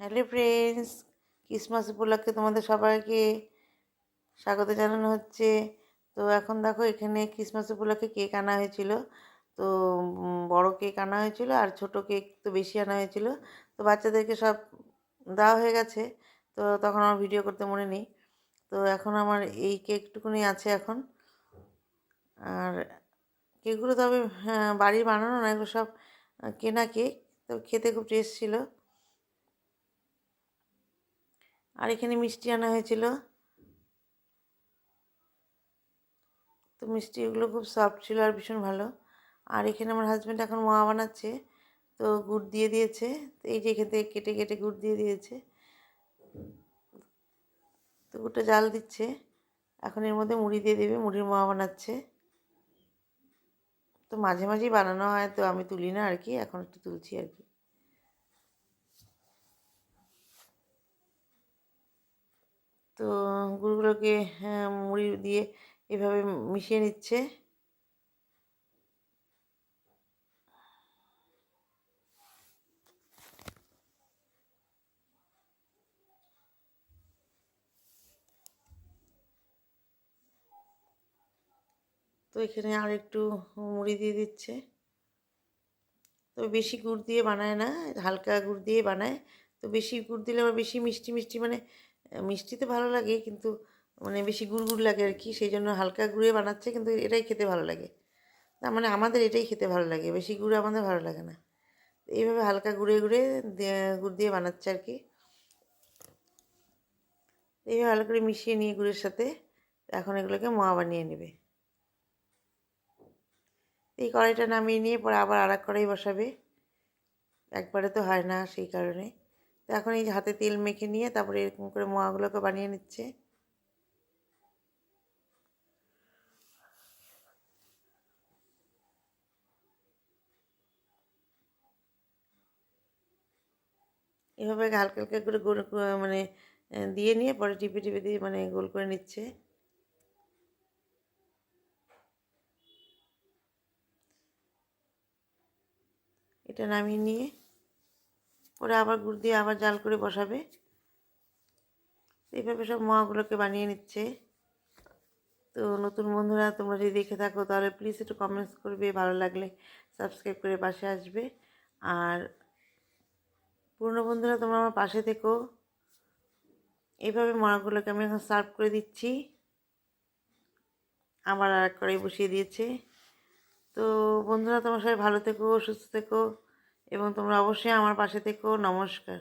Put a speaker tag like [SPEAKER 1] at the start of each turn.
[SPEAKER 1] Hello friends, Christmas উপলক্ষে তোমাদের সবাইকে স্বাগত জানানো হচ্ছে। তো এখন দেখো, এখানে ক্রিসমাস উপলক্ষে কেক আনা হয়েছিল। তো বড় কেক আনা হয়েছিল আর ছোট কেক তো বেশি আনা হয়েছিল। তো বাচ্চাদেরকে সব দেওয়া হয়ে গেছে। তো তখন আমার ভিডিও করতে মনে নেই। তো এখন আমার এই কেকটুকুনি আছে এখন। আর কেকগুলো তবে বাড়ির বানানো না, এগুলো সব কেনা কেক। তো খেতে খুব টেস্ট ছিল। আর এখানে মিষ্টি আনা হয়েছিল। তো মিষ্টিগুলো খুব সফট ছিল আর ভীষণ ভালো। আর এখানে আমার হাজব্যান্ড এখন মোয়া বানাচ্ছে। তো গুড় দিয়ে দিয়েছে। তো এই যে এখান থেকে কেটে কেটে গুড় দিয়ে দিয়েছে। তো গুড়টা জাল দিচ্ছে। এখন এর মধ্যে মুড়ি দিয়ে দেবে, মুড়ির মোয়া বানাচ্ছে। তো মাঝে মাঝেই বানানো হয়, তো আমি তুলি না আর কি, এখন একটু তুলছি আর কি। তো গুড়গুলোকে মুড়ি দিয়ে এভাবে মিশিয়ে নিচ্ছে। তো এখানে আর একটু মুড়ি দিয়ে দিচ্ছে। তবে বেশি গুড় দিয়ে বানায় না, হালকা গুড় দিয়ে বানায়। তো বেশি গুড় দিলে আবার বেশি মিষ্টি মিষ্টি, মানে মিষ্টি তো ভালো লাগে কিন্তু মানে বেশি গুড় গুড় লাগে আর কি। সেই জন্য হালকা গুড়ে বানাচ্ছে, কিন্তু এটাই খেতে ভালো লাগে। তার মানে আমাদের এটাই খেতে ভালো লাগে, বেশি গুড় আমাদের ভালো লাগে না। এইভাবে হালকা গুঁড়ে গুঁড়ে গুড় দিয়ে বানাচ্ছে আর কি। এইভাবে ভালো করে মিশিয়ে নিয়ে গুড়ের সাথে এখন এগুলোকে মোয়া বানিয়ে নেবে। এই কড়াইটা নামিয়ে নিয়ে পরে আবার আর এক কড়াই বসাবে, একবারে তো হয় না সেই কারণে। তো এখন এই যে হাতে তেল মেখে নিয়ে তারপরে এরকম করে মোয়াগুলোকে বানিয়ে নিচ্ছে। এভাবে হালকা হালকা করে গোল মানে দিয়ে নিয়ে পরে টিপে টিপে দিয়ে মানে গোল করে নিচ্ছে। এটা নামিয়ে নিয়ে পরে আবার গুড় দিয়ে আবার জাল করে বসাবে। এইভাবে সব মোয়াগুলোকে বানিয়ে নিচ্ছে। তো নতুন বন্ধুরা তোমরা যদি দেখে থাকো তাহলে প্লিজ একটু কমেন্টস করবে, ভালো লাগলে সাবস্ক্রাইব করে পাশে আসবে। আর পুরনো বন্ধুরা তোমরা আমার পাশে থেকো। এইভাবে মোয়াগুলোকে আমি এখন সার্ভ করে দিচ্ছি। আবার আর এক কড়াই বসিয়ে দিয়েছে। তো বন্ধুরা তোমরা সবাই ভালো থেকো, সুস্থ থেকো এবং তোমরা অবশ্যই আমার পাশে থেকো। নমস্কার।